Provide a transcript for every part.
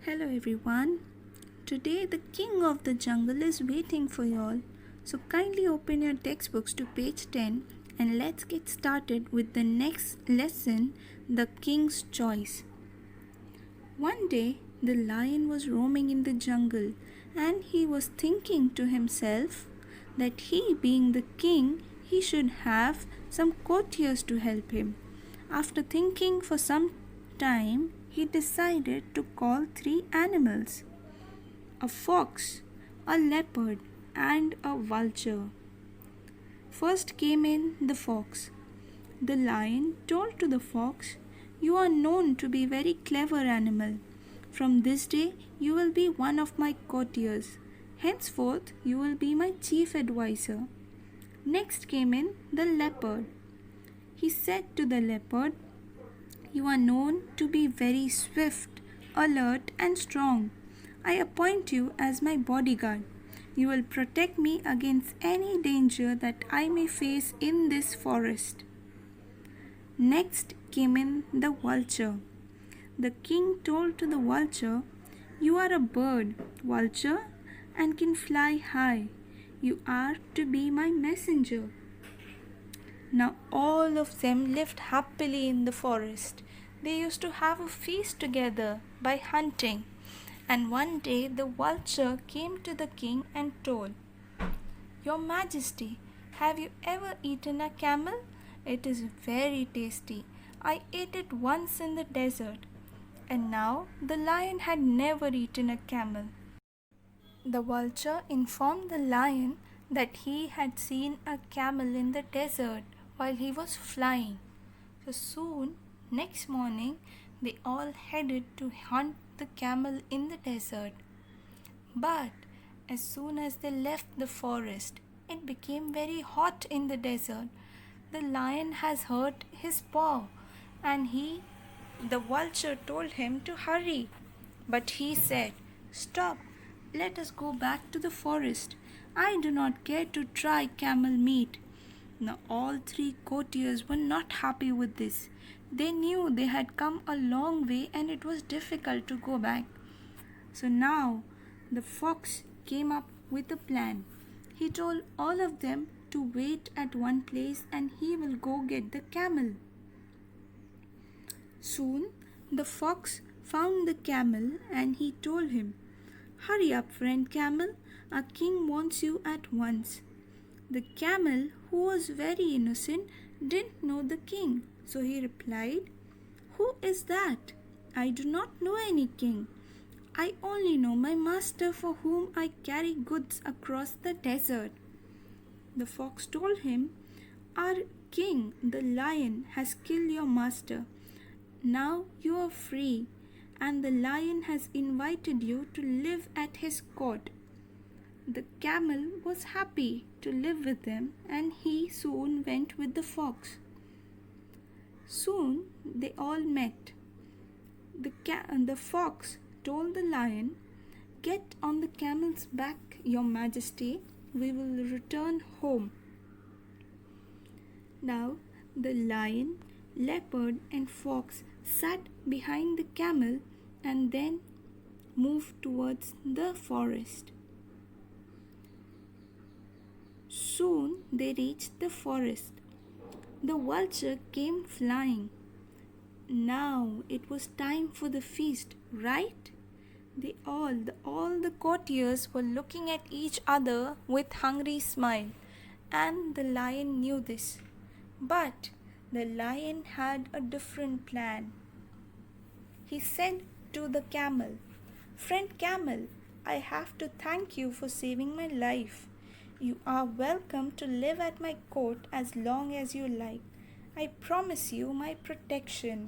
Hello everyone. Today the king of the jungle is waiting for you all. So kindly open your textbooks to page 10 and let's get started with the next lesson, The King's Choice. One day the lion was roaming in the jungle and he was thinking to himself that he being the king, he should have some courtiers to help him. After thinking for some time, he decided to call three animals: a fox, a leopard, and a vulture. First came in the fox. The lion told to the fox, "You are known to be a very clever animal. From this day, you will be one of my courtiers. Henceforth, you will be my chief adviser." Next came in the leopard. He said to the leopard, "You are known to be very swift, alert, and strong. I appoint you as my bodyguard. You will protect me against any danger that I may face in this forest." Next came in the vulture. The king told to the vulture, "You are a bird, vulture, and can fly high. You are to be my messenger." Now all of them lived happily in the forest. They used to have a feast together by hunting. And one day the vulture came to the king and told, "Your Majesty, have you ever eaten a camel? It is very tasty. I ate it once in the desert." And now the lion had never eaten a camel. The vulture informed the lion that he had seen a camel in the desert while he was flying. So soon, next morning, they all headed to hunt the camel in the desert. But as soon as they left the forest, it became very hot in the desert. The lion has hurt his paw, and the vulture told him to hurry. But he said, "Stop, let us go back to the forest. I do not care to try camel meat." Now all three courtiers were not happy with this. They knew they had come a long way and it was difficult to go back. So now the fox came up with a plan. He told all of them to wait at one place and he will go get the camel. Soon the fox found the camel and he told him, "Hurry up, friend camel, our king wants you at once." The camel, who was very innocent, didn't know the king, so he replied, "Who is that? I do not know any king. I only know my master for whom I carry goods across the desert." The fox told him, "Our king, the lion, has killed your master. Now you are free, and the lion has invited you to live at his court." The camel was happy to live with them, and he soon went with the fox. Soon they all met. The fox told the lion, "Get on the camel's back, your Majesty. We will return home." Now the lion, leopard, and fox sat behind the camel and then moved towards the forest. Soon they reached the forest. The vulture came flying. Now it was time for the feast, right? All the courtiers were looking at each other with hungry smile, and the lion knew this. But the lion had a different plan. He said to the camel, "Friend camel, I have to thank you for saving my life. You are welcome to live at my court as long as you like. I promise you my protection."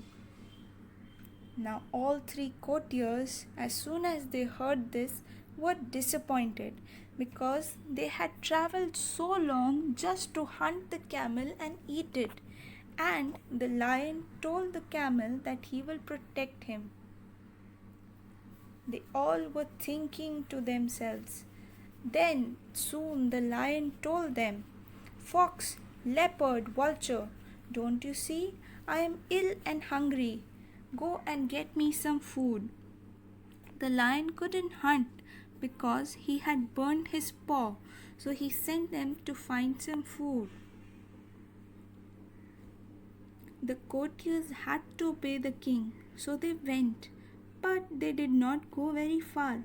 Now all three courtiers, as soon as they heard this, were disappointed because they had traveled so long just to hunt the camel and eat it. And the lion told the camel that he will protect him. They all were thinking to themselves. Then soon the lion told them, "Fox, leopard, vulture, don't you see? I am ill and hungry. Go and get me some food." The lion couldn't hunt because he had burned his paw, so he sent them to find some food. The courtiers had to obey the king, so they went, but they did not go very far.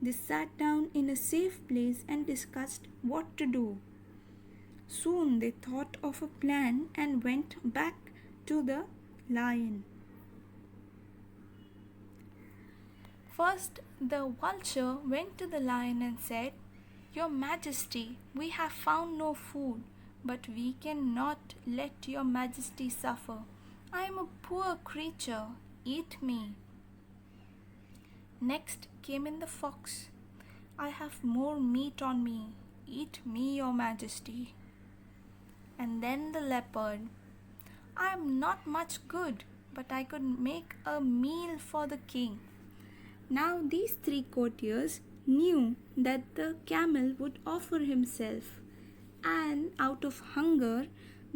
They sat down in a safe place and discussed what to do. Soon they thought of a plan and went back to the lion. First, the vulture went to the lion and said, "Your Majesty, we have found no food, but we cannot let your Majesty suffer. I am a poor creature. Eat me." Next came in the fox. "I have more meat on me. Eat me, your Majesty." And then the leopard. "I am not much good, but I could make a meal for the king." Now these three courtiers knew that the camel would offer himself, and out of hunger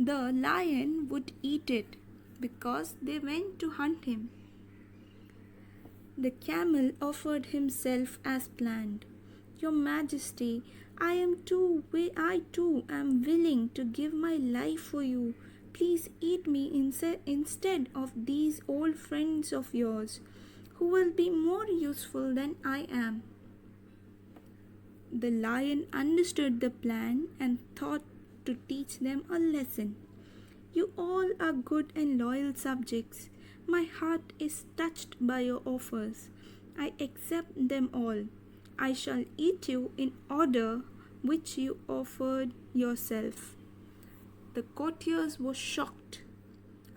the lion would eat it, because they went to hunt him. The camel offered himself as planned. "Your Majesty, I too am willing to give my life for you. Please eat me instead of these old friends of yours, who will be more useful than I am." The lion understood the plan and thought to teach them a lesson. "You all are good and loyal subjects. My heart is touched by your offers. I accept them all. I shall eat you in order which you offered yourself." The courtiers were shocked.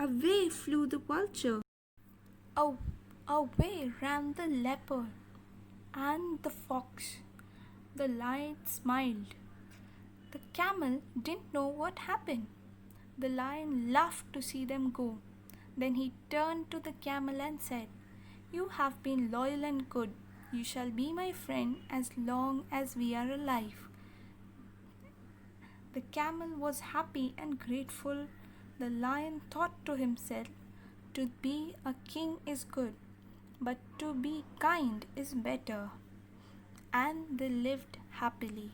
Away flew the vulture. Away ran the leopard and the fox. The lion smiled. The camel didn't know what happened. The lion laughed to see them go. Then he turned to the camel and said, "You have been loyal and good. You shall be my friend as long as we are alive." The camel was happy and grateful. The lion thought to himself, "To be a king is good, but to be kind is better." And they lived happily.